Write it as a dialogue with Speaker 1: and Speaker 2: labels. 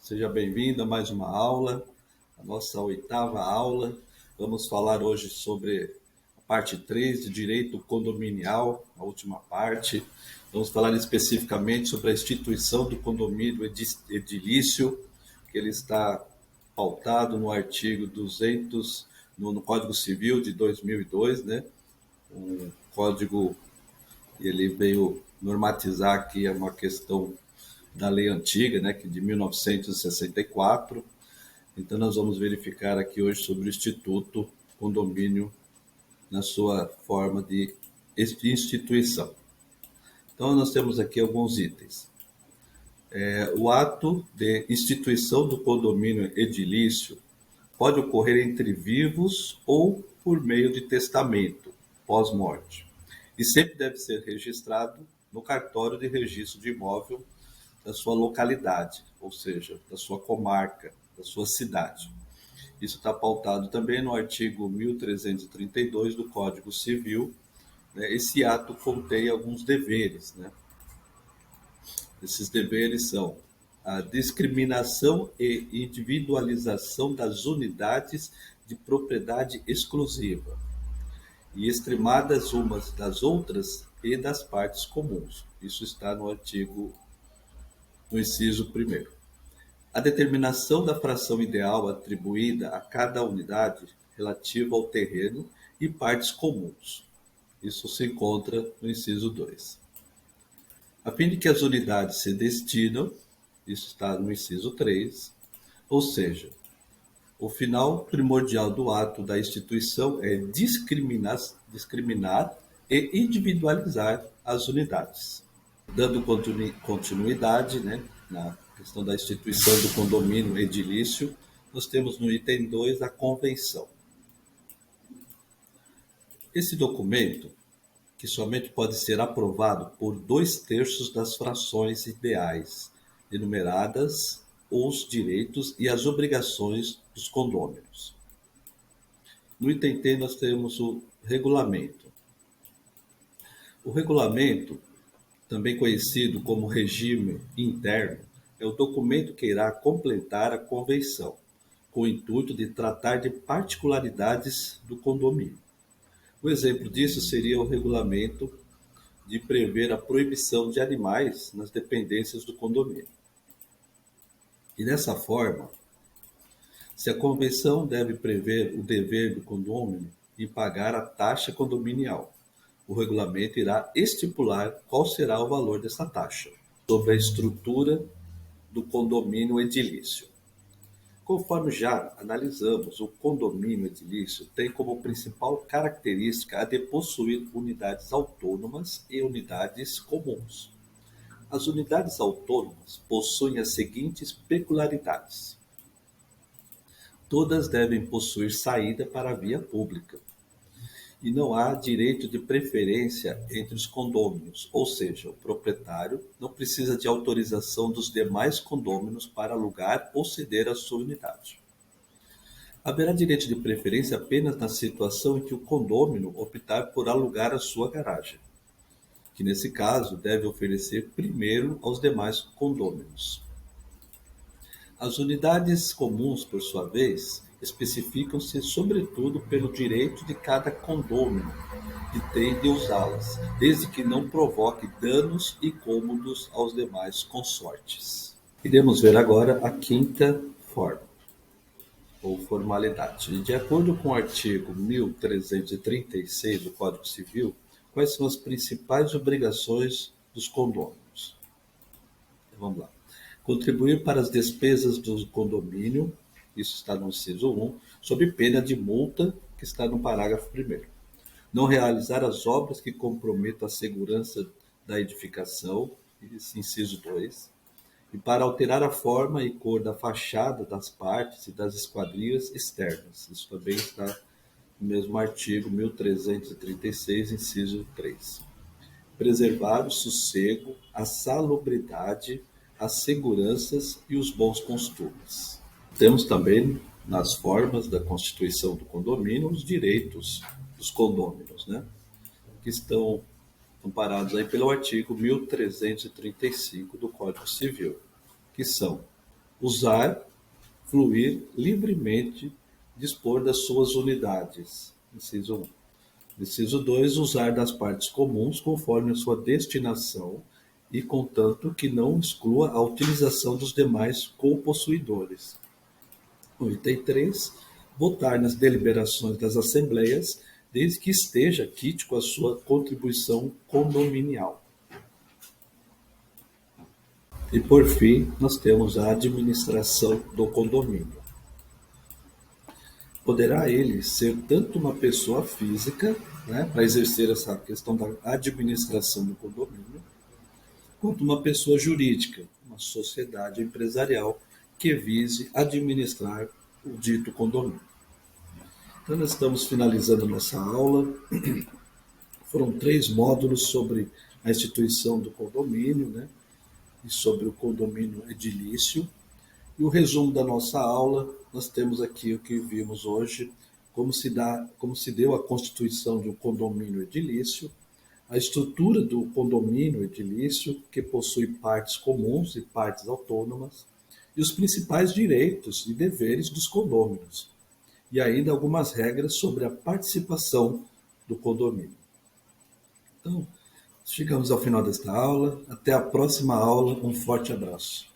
Speaker 1: Seja bem-vindo a mais uma aula, a nossa oitava aula. Vamos falar hoje sobre a parte 3 de direito condominial, a última parte. Vamos falar especificamente sobre a instituição do condomínio edilício, que ele está pautado no artigo 200, no Código Civil de 2002, né? Um código, ele veio normatizar aqui uma questão da lei antiga, né, que de 1964. Então, nós vamos verificar aqui hoje sobre o Instituto Condomínio na sua forma de instituição. Então, nós temos aqui alguns itens. O ato de instituição do condomínio edilício pode ocorrer entre vivos ou por meio de testamento, pós-morte, e sempre deve ser registrado no cartório de registro de imóvel da sua localidade, ou seja, da sua comarca, da sua cidade. Isso está pautado também no artigo 1332 do Código Civil. Né? Esse ato contém alguns deveres. Né? Esses deveres são a discriminação e individualização das unidades de propriedade exclusiva, e extremadas umas das outras e das partes comuns. Isso está no inciso 1º. A determinação da fração ideal atribuída a cada unidade relativa ao terreno e partes comuns. Isso se encontra no inciso 2. A fim de que as unidades se destinam, isso está no inciso 3, ou seja, o final primordial do ato da instituição é discriminar e individualizar as unidades. Dando continuidade, né, na questão da instituição do condomínio edilício, nós temos no item 2 a convenção. Esse documento, que somente pode ser aprovado por 2/3 das frações ideais, enumeradas os direitos e as obrigações dos condôminos. No item T, nós temos o regulamento. O regulamento, também conhecido como regime interno, é o documento que irá completar a convenção, com o intuito de tratar de particularidades do condomínio. O exemplo disso seria o regulamento de prever a proibição de animais nas dependências do condomínio. E dessa forma, se a convenção deve prever o dever do condômino em pagar a taxa condominial, o regulamento irá estipular qual será o valor dessa taxa, sobre a estrutura do condomínio edilício. Conforme já analisamos, o condomínio edilício tem como principal característica a de possuir unidades autônomas e unidades comuns. As unidades autônomas possuem as seguintes peculiaridades. Todas devem possuir saída para a via pública. E não há direito de preferência entre os condôminos, ou seja, o proprietário não precisa de autorização dos demais condôminos para alugar ou ceder a sua unidade. Haverá direito de preferência apenas na situação em que o condômino optar por alugar a sua garagem, que nesse caso deve oferecer primeiro aos demais condôminos. As unidades comuns, por sua vez, especificam-se sobretudo pelo direito de cada condômino que tem de usá-las, desde que não provoque danos incômodos aos demais consortes. Iremos ver agora a quinta forma, ou formalidade. De acordo com o artigo 1336 do Código Civil, quais são as principais obrigações dos condôminos? Vamos lá. Contribuir para as despesas do condomínio, isso está no inciso 1, sob pena de multa, que está no parágrafo 1º. Não realizar as obras que comprometam a segurança da edificação, inciso 2. E para alterar a forma e cor da fachada, das partes e das esquadrias externas. Isso também está no mesmo artigo 1336, inciso 3. Preservar o sossego, a salubridade, as seguranças e os bons costumes. Temos também, nas formas da constituição do condomínio, os direitos dos condôminos, né? Que estão amparados aí pelo artigo 1335 do Código Civil, que são usar, fluir livremente, dispor das suas unidades. Inciso 1. Inciso 2. Usar das partes comuns conforme a sua destinação e contanto que não exclua a utilização dos demais copossuidores. No item 3. Votar nas deliberações das assembleias, desde que esteja quite com a sua contribuição condominial. E, por fim, nós temos a administração do condomínio. Poderá ele ser tanto uma pessoa física, né, para exercer essa questão da administração do condomínio, quanto uma pessoa jurídica, uma sociedade empresarial que vise administrar o dito condomínio. Então, nós estamos finalizando nossa aula. Foram 3 módulos sobre a instituição do condomínio, né, e sobre o condomínio edilício. E o resumo da nossa aula, nós temos aqui o que vimos hoje, como se deu a constituição de um condomínio edilício, a estrutura do condomínio edilício, que possui partes comuns e partes autônomas, e os principais direitos e deveres dos condôminos, e ainda algumas regras sobre a participação do condomínio. Então, chegamos ao final desta aula. Até a próxima aula. Um forte abraço.